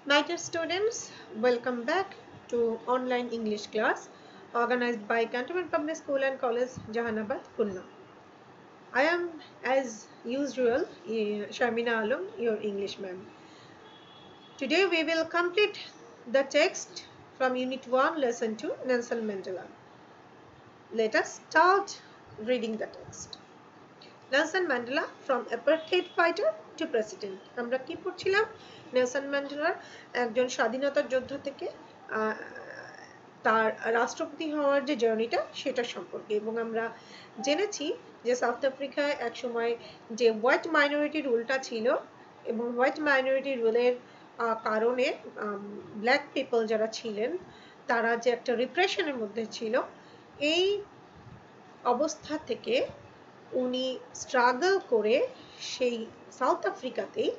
My dear students, welcome back to online English class organized by Cantonment Public School and College, Jahanabad, Khulna. I am, as usual, Sharmina Alam, your English ma'am. Today we will complete the text from Unit 1, Lesson 2, Nelson Mandela. Let us start reading the text. Nelson Mandela from apartheid fighter to president. আমরা কি পড়ছিলাম? Nelson ম্যান্ডেলার একজন স্বাধীনতা যোদ্ধা থেকে তার রাষ্ট্রপতি হওয়ার যে জার্নিটা সেটা সম্পর্কে, এবং আমরা জেনেছি যে সাউথ আফ্রিকায় এক সময় যে হোয়াইট মাইনরিটি রুলটা ছিল এবং হোয়াইট মাইনরিটি রুলের কারণে ব্ল্যাক পিপল যারা ছিলেন তারা যে একটা রিপ্রেশনের মধ্যে ছিল, এই অবস্থা থেকে উনি স্ট্রাগল করে সেই সাউথ আফ্রিকাতেই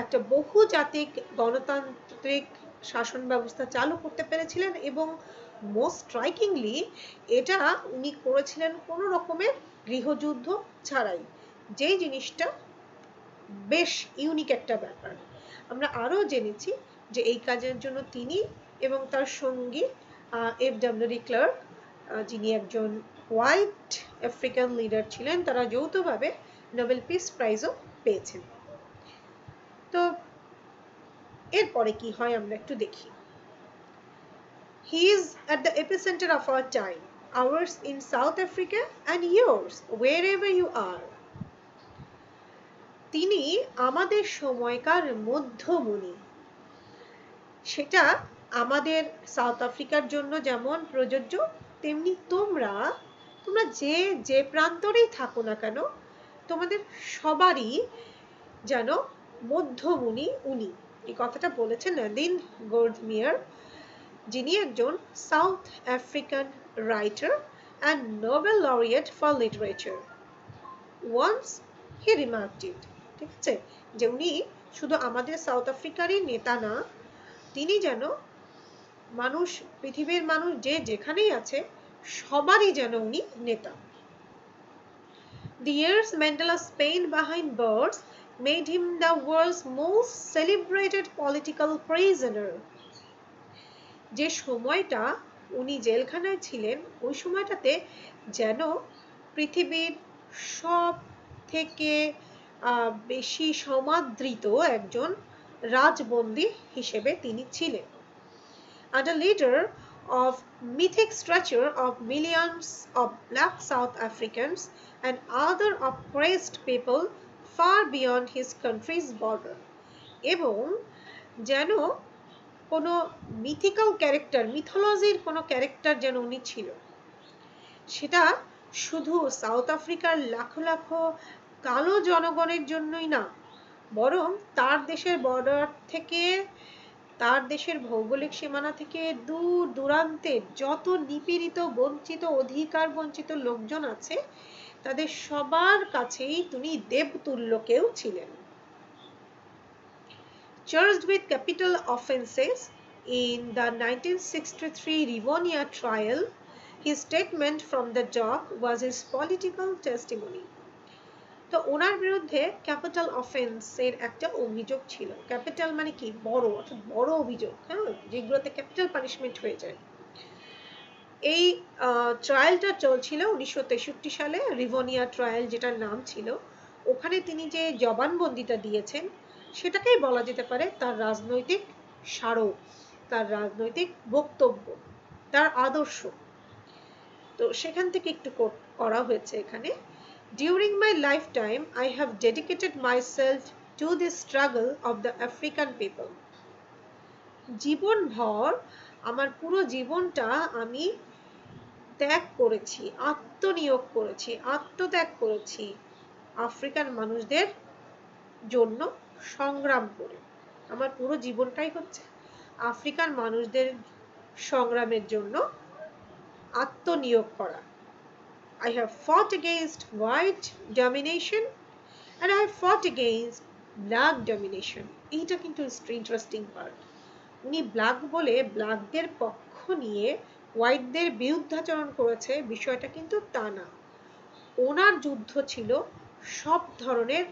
একটা বহুজাতিক গণতান্ত্রিক শাসন ব্যবস্থা চালু করতে পেরেছিলেন, এবং মোস্ট স্ট্রাইকিংলি এটা উনি করেছিলেন কোনো রকমের গৃহযুদ্ধ ছাড়াই, যেই জিনিসটা বেশ ইউনিক একটা ব্যাপার। আমরা আরও জেনেছি যে এই কাজের জন্য তিনি এবং তার সঙ্গী F.W. de Klerk, যিনি একজন হোয়াইট আফ্রিকান লিডার ছিলেন, তারা যৌথভাবে নোবেল পিস প্রাইজও পেয়েছেন। তো এরপরে কি হয় আমরা একটু দেখি। He is at the epicenter of our time, ours in South Africa and yours wherever you are. তিনি আমাদের সময়কার মধ্যমণি। সেটা আমাদের সাউথ আফ্রিকার জন্য যেমন প্রযোজ্য, তেমনি তোমরা যে প্রান্তরেই থাকো না কেন, তোমাদের সবারই যেন মধ্যমণি উনি। এই কথাটা বলেছেন নাদিন গোল্ডমিয়ার, যিনি একজন South African writer and Nobel laureate for literature. Once he remarked it, ঠিক আছে, যে উনি শুধু আমাদের সাউথ আফ্রিকারই নেতা না, তিনি যেন পৃথিবীর মানুষ যে যেখানেই আছে সবারই যেন উনি নেতা। The years Mandela spent behind bars made him the world's most celebrated political prisoner. যে সময়টা উনি জেলখানায় ছিলেন, ওই সময়টাতে যেন পৃথিবীর সব থেকে বেশি সমাদৃত একজন রাজবন্দী হিসেবে তিনি ছিলেন। And a leader of mythic stature of millions of black South Africans and other oppressed people far beyond his country's border. এবং যেন কোনো মিথিক্যাল ক্যারেক্টার, মিথোলজির কোনো ক্যারেক্টার যেন উনি ছিল, সেটা শুধু সাউথ আফ্রিকার লাখো লাখো কালো জনগণের জন্যই না, বরং তার দেশের বর্ডার থেকে, তার দেশের ভৌগোলিক সীমানা থেকে দূর দূরান্তে যত নিপীড়িত, বঞ্চিত, অধিকার বঞ্চিত লোকজন আছে, তাদের সবার কাছেই তিনি দেবতুল্য কেউ ছিলেন। Charged with capital offences in the 1963 Rivonia trial, his statement from the dock was his political testimony. তো ওনার বিরুদ্ধে ক্যাপিটাল অফেন্সের একটা অভিযোগ ছিল। ক্যাপিটাল মানে কি? বড়, অর্থাৎ বড় অভিযোগ, হ্যাঁ, যেগুলোতে ক্যাপিটাল পানিশমেন্ট হয়ে যায়। এই ট্রায়ালটা চলছিল 1963 সালে, রিভোনিয়া ট্রায়াল যেটার নাম ছিল। ওখানে তিনি যে জবানবন্দিটা দিয়েছেন, সেটাকেই বলা যেতে পারে তার রাজনৈতিক স্মারক, তার রাজনৈতিক বক্তব্য, তার আদর্শ। তো সেখান থেকে একটু করা হয়েছে এখানে। During my lifetime, I have dedicated myself to the struggle of the African people. জীবনভর আমার পুরো জীবনটা আমি ত্যাগ করেছি, আত্মনিয়োগ করেছি, আত্মত্যাগ করেছি আফ্রিকান মানুষদের জন্য সংগ্রাম করে। আমার পুরো জীবনটাই হচ্ছে আফ্রিকান মানুষদের সংগ্রামের জন্য আত্মনিয়োগ করা। I have fought against white domination and I have fought against black domination. এইটা কিন্তু ইন্টারেস্টিং পার্ট। উনি ব্ল্যাক বলে ব্ল্যাকদের পক্ষ নিয়ে হোয়াইটদের বিরুদ্ধাচরণ করেছে, বিষয়টা কিন্তু তা না। ওনার যুদ্ধ ছিল সব ধরনের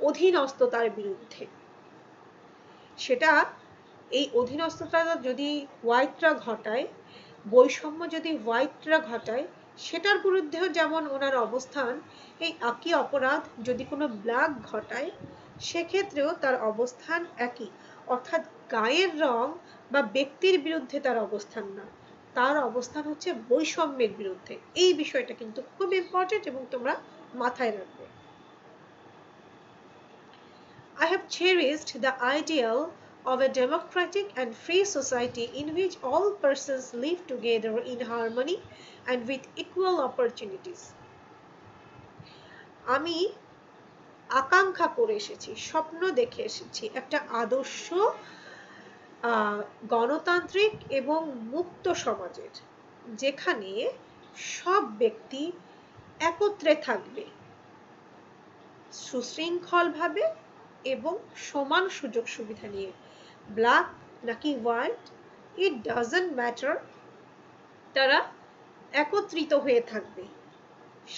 অধীনস্থতার বিরুদ্ধে। সেটা এই অধীনস্থতা যদি হোয়াইটরা ঘটায়, বৈষম্য যদি হোয়াইটরা ঘটায়, সেটার বিরুদ্ধেও যেমন ওনার অবস্থান, এই একই অপরাধ যদি কোনো ব্ল্যাক ঘটায় সেক্ষেত্রেও তার অবস্থান একই। অর্থাৎ গায়ের রং বা ব্যক্তির বিরুদ্ধে তার অবস্থান না, তার অবস্থান হচ্ছে বৈষম্যের বিরুদ্ধে। এই বিষয়টা কিন্তু খুব ইম্পর্টেন্ট এবং তোমরা মাথায় রাখবে। I have cherished the ideal of a democratic and free society in which all persons live together in harmony and with equal opportunities. আমি আকাঙ্ক্ষা করে এসেছি, স্বপ্ন দেখে এসেছি একটা আদর্শ গণতান্ত্রিক এবং মুক্ত সমাজের, যেখানে সব ব্যক্তি একত্রে থাকবে সুশৃঙ্খলভাবে এবং সমান সুযোগ সুবিধা নিয়ে। ব্ল্যাক নাকি হোয়াইট, ইট ডাজন্ট ম্যাটার, তারা একত্রিত হয়ে থাকবে,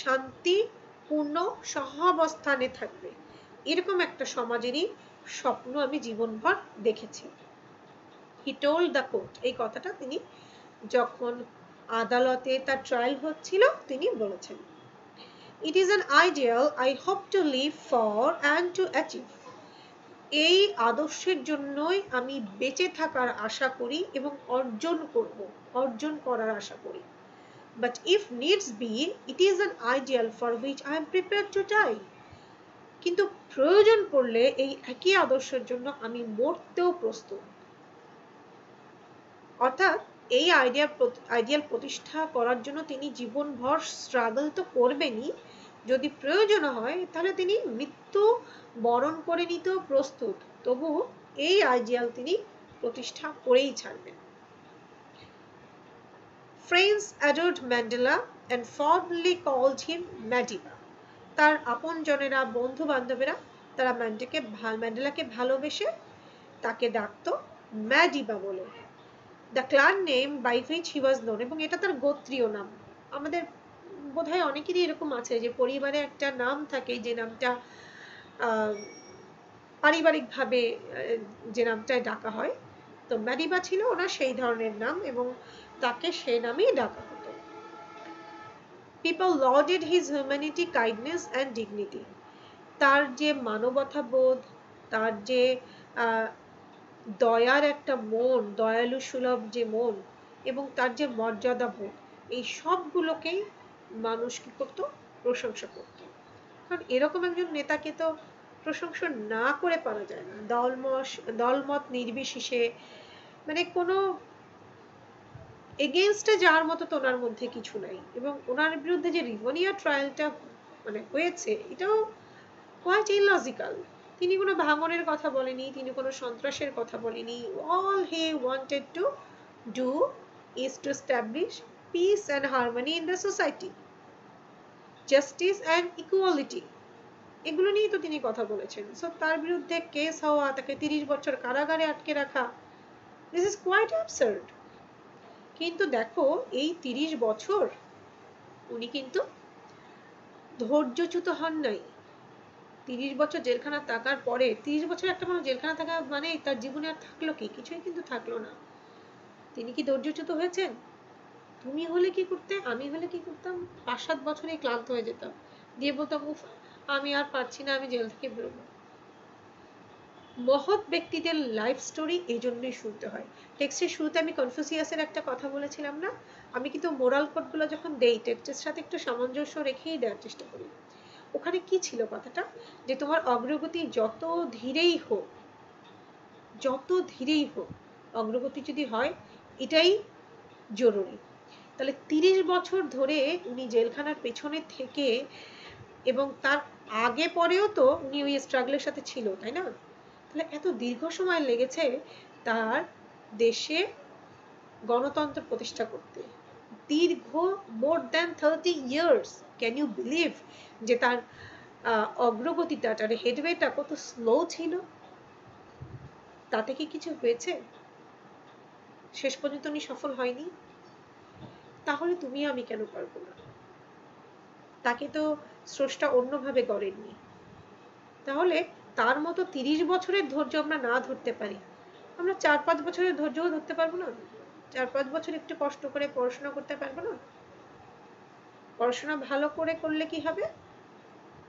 শান্তিপূর্ণ সহাবস্থানে থাকবে। এরকম একটা সমাজেরই স্বপ্ন আমি জীবনভর দেখেছি। হি টোল্ড দ্য কোর্ট, এই কথাটা তিনি যখন আদালতে তার ট্রায়াল হচ্ছিল তিনি বলেছেন। It is an ideal I hope to live for and to achieve. এই আদর্শের জন্যই আমি বেঁচে থাকার আশা করি এবং অর্জন করার আশা করি। But if needs be, it is an ideal for which I am prepared to die. কিন্তু প্রয়োজন পড়লে এই একই আদর্শের জন্য আমি মরতেও প্রস্তুত। অর্থাৎ এই আইডিয়াল প্রতিষ্ঠা করার জন্য তিনি জীবনভর স্ট্রাগল তো করবেনই, যদি প্রয়োজন হয় তাহলে তিনি মৃত্যু বরণ করে নিতেও প্রস্তুত, তবু এই আইডিয়াল তিনি প্রতিষ্ঠা করেই ছাড়বেন। Friends adored Mandela and fondly called him Madiba. তার আপনজনেরা, বন্ধু বান্ধবেরা তারা ম্যান্ডেলাকে ভালোবেসে তাকে ডাকতো ম্যাডিবা বলে। The clan name by which he was known, এবং এটা তার গোত্রীয় নাম। আমাদের বোধহয় অনেকেরই এরকম আছে যে পরিবারে একটা নাম থাকে যে নামটা পারিবারিকভাবে যে নামটায় ডাকা হয়, তো ম্যাডিবা ছিল ওনার সেই ধরনের নাম এবং তাকে সেই নামেই ডাকা হতো। People lauded his humanity, kindness and dignity. তার যে মানবতা বোধ, তার যে দয়ার একটা মন, দয়ালু সুলভ যে মন, এবং তার যে মর্যাদা বোধ, এই সবগুলোকেই মানুষ কি করতো? প্রশংসা করত। কারণ এরকম একজন নেতাকে তো প্রশংসা না করে পারা যায় না। দলমত নির্বিশেষে, মানে কোনো এগেইনস্টে যাওয়ার মতো তো ওনার মধ্যে কিছু নাই। এবং ওনার বিরুদ্ধে যে রিভোনিয়া ট্রায়ালটা মানে হয়েছে, এটাও কোয়াইট ইললজিক্যাল। তিনি কোনো ভাঙনের কথা বলেনি, তিনি কোনো সন্ত্রাসের কথা বলেনি। All he wanted to do is to establish peace and harmony in the society, justice and equality, এগুলো নিয়েই তো তিনি কথা বলেছেন। সো তার বিরুদ্ধে কেস হওয়া, তাকে 30 বছর কারাগারে আটকে রাখা, this is quite absurd. কিন্তু দেখো এই 30 বছর উনি কিন্তু ধৈর্যচ্যুত হন নাই। 30 বছর জেলখানা থাকার পরে, 30 বছর একটা মানুষ জেলখানা থাকা মানে তার জীবনে আর থাকলো কি? কিছুই কিন্তু থাকলো না। তিনি কি ধৈর্যচ্যুত হয়েছেন? তুমি হলে কি করতে? আমি হলে কি করতাম? 5-7 বছরেই ক্লান্ত হয়ে যেতাম, দিয়ে বলতাম উফ আমি আর পারছি না, আমি জেল থেকে বেরোবো। মহৎ ব্যক্তিদের লাইফ স্টোরি এই জন্যই শুনতে হয়। টেক্সটের শুরুতে আমি কনফুসিয়াসের একটা কথা বলেছিলাম না? আমি কিন্তু মোরাল কোডগুলো যখন দেই টেক্সটের সাথে একটু সামঞ্জস্য রেখেই দেওয়ার চেষ্টা করি। ওখানে কি ছিল কথাটা? যে তোমার অগ্রগতি যত ধীরেই হোক, অগ্রগতি যদি হয় এটাই জরুরি। তাহলে 30 বছর ধরে উনি জেলখানার পেছনে থেকে, এবং তার আগে পরেও তো উনি ওই স্ট্রাগলের সাথে ছিল, তাই না? তাহলে এত দীর্ঘ সময় লেগেছে তার দেশে গণতন্ত্র প্রতিষ্ঠা করতে। দীর্ঘ more than 30 years. Can you believe যে তার অগ্রগতিটা, তার হেডওয়েটা কত স্লো ছিল? তাতে কি কিছু হয়েছে? শেষ পর্যন্ত উনি সফল হয়নি। তাহলে তুমি আমি কেন পারবো না? তাকে তো স্রষ্টা অন্যভাবে গড়েননি। তাহলে তার মতো 30 বছরের ধৈর্য আমরা না ধরতে পারি, আমরা 4-5 বছরের ধৈর্যও ধরতে পারবো না? 4-5 বছর একটু কষ্ট করে পড়াশোনা করতে পারবো না? পড়াশোনা ভালো করে করলে কি হবে?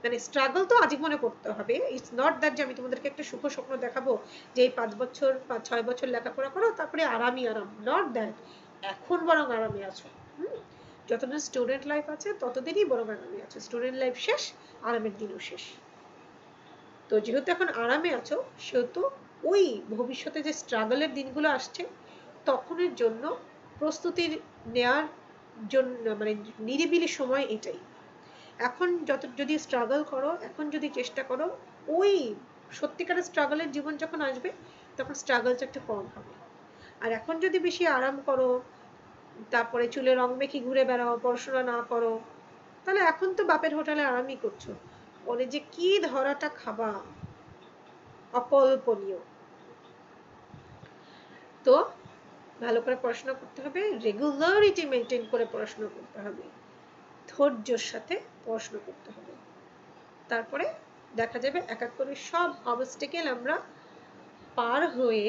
মানে স্ট্রাগল তো আজীবনে করতে হবে। ইটস নট দ্যাট যে আমি তোমাদেরকে একটা সুখ স্বপ্ন দেখাবো যে এই 5 বছর 6 বছর লেখাপড়া করো তারপরে আরামই আরাম। Not that. এখন বরং আরামে আছো। যতদিন স্টুডেন্ট লাইফ আছে ততদিনই বরং আরামে আছো। স্টুডেন্ট লাইফ শেষ, আরামের দিনও শেষ। তো যেহেতু এখন আরামে আছো সেহেতু ওই ভবিষ্যতে যে স্ট্রাগলের দিনগুলো আসছে তখনের জন্য প্রস্তুতির নেয়ার জন্য মানে নিরিবিলি সময় এটাই। এখন যদি স্ট্রাগল করো, এখন যদি চেষ্টা করো, ওই সত্যিকারের স্ট্রাগলের জীবন যখন আসবে তখন স্ট্রাগলটা একটু কম হবে। আর এখন যদি বেশি আরাম করো, তারপরে চুলে রং মেখে ঘুরে বেড়াও, পড়াশোনা না করো, তাহলে এখন তো বাপের হোটেলে আরামই করছো, পরে যে কি ধরাটা খাবা অকল্পনীয়। তো ভালো করে পড়াশোনা করতে হবে, রেগুলারিটি মেনটেন করে পড়াশোনা করতে হবে, ধৈর্যের সাথে পড়াশোনা করতে হবে। তারপরে দেখা যাবে এক এক করে সব অবস্টেকেল আমরা পার হয়ে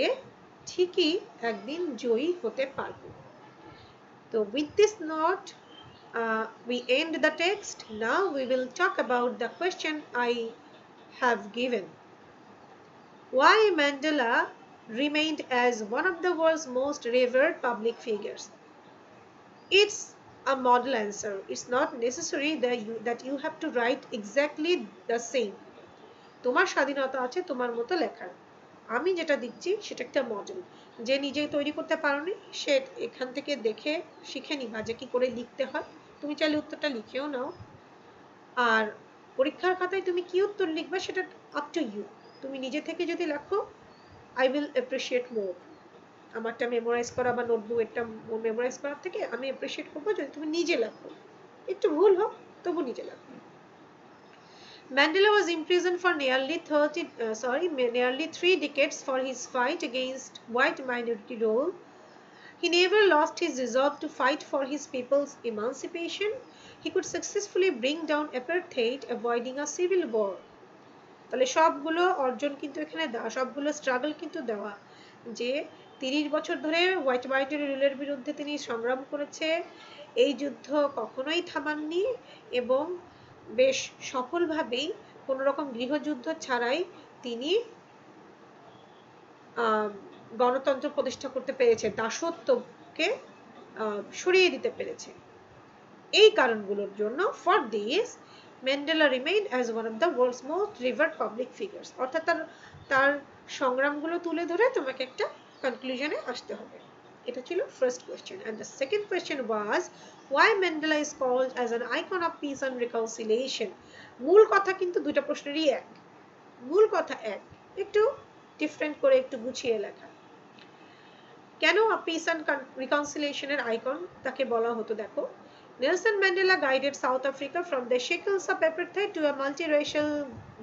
ঠিকই একদিন জয়ী হতে পারবো। তো with this note we end the text. Now we will talk about the question I have given. Why Mandela remained as one of the world's most revered public figures? It's a model answer. It's not necessary that you have to write exactly the same. তোমার স্বাধীনতা আছে তোমার মতো লেখার। আমি যেটা দিচ্ছি সেটা একটা মডেল। যে নিজে তৈরি করতে পারোনি সে এখান থেকে দেখে শিখে নিবা যে কি করে লিখতে হয়। তুমি চাইলে উত্তরটা লিখেও নাও। আর পরীক্ষার খাতায় তুমি কি উত্তর লিখবে সেটা আপ টু ইউ। তুমি নিজে থেকে যদি লেখো আই উইল অ্যাপ্রিশিয়েট মোর। আমারটা মেমোরাইজ করা বা নোটবুকটা মেমোরাইজ করার থেকে আমি অ্যাপ্রিশিয়েট করবো যদি তুমি নিজে লেখো। একটু ভুল হোক তবু নিজে লেখো। Mandela was imprisoned for nearly 3 decades for his fight against white minority rule. He never lost his resolve to fight for his people's emancipation. He could successfully bring down apartheid, avoiding a civil war. তাহলে সবগুলো অর্জন কিন্তু এখানে দেওয়া, সবগুলো struggle কিন্তু দেওয়া, যে 30 বছর ধরে হোয়াইট মাইনরিটি রুলের বিরুদ্ধে তিনি সংগ্রাম করেছে, এই যুদ্ধ কখনোই থামাননি এবং বেশ সফলভাবেই কোনো রকম গৃহযুদ্ধ ছাড়াই তিনি গণতন্ত্র প্রতিষ্ঠা করতে পেরেছে, দাসত্বকে সরিয়ে দিতে পেরেছে। এই কারণগুলোর জন্য for this Mandela remain as one of the world's most revered public figures. অর্থাৎ তার সংগ্রামগুলো তুলে ধরে তোমাকে একটা কনক্লুশনে আসতে হবে। এটা ছিল first question. And the second question was why Mandela is called as an icon of peace and reconciliation. মূল কথা কিন্তু দুইটা প্রশ্নেরই এক, মূল কথা এক, একটু ডিফারেন্ট করে একটু গুছিয়ে লেখা। কেন পিস অ্যান্ড রিকনসিলিয়েশনের আইকন তাকে বলা হতো? দেখো, Nelson Mandela guided South Africa from the shackles of apartheid to a multiracial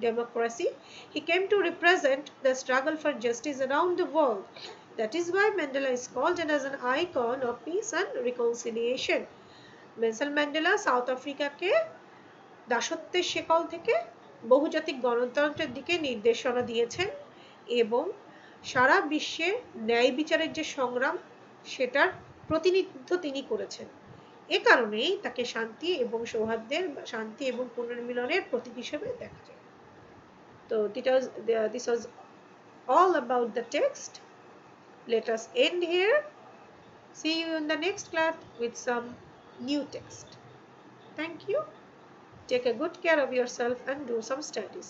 democracy. He came to represent the struggle for justice around the world. That is why Mandela is called as an icon of peace and reconciliation. Nelson Mandela South আফ্রিকাকে দাসত্বের শেকল থেকে বহুজাতিক গণতন্ত্রের দিকে নির্দেশনা দিয়েছেন এবং সারা বিশ্বে ন্যায় বিচারের যে সংগ্রাম সেটার প্রতিনিধিত্ব তিনি করেছেন। এ কারণেই তাকে শান্তি এবং সৌহার্দ্যের, শান্তি এবং পুনর্মিলনের প্রতীক হিসেবে দেখা যায়। তো this was all about the text. Let us end here. See you in the next class with some new text. Thank you. Take a good care of yourself and do some studies.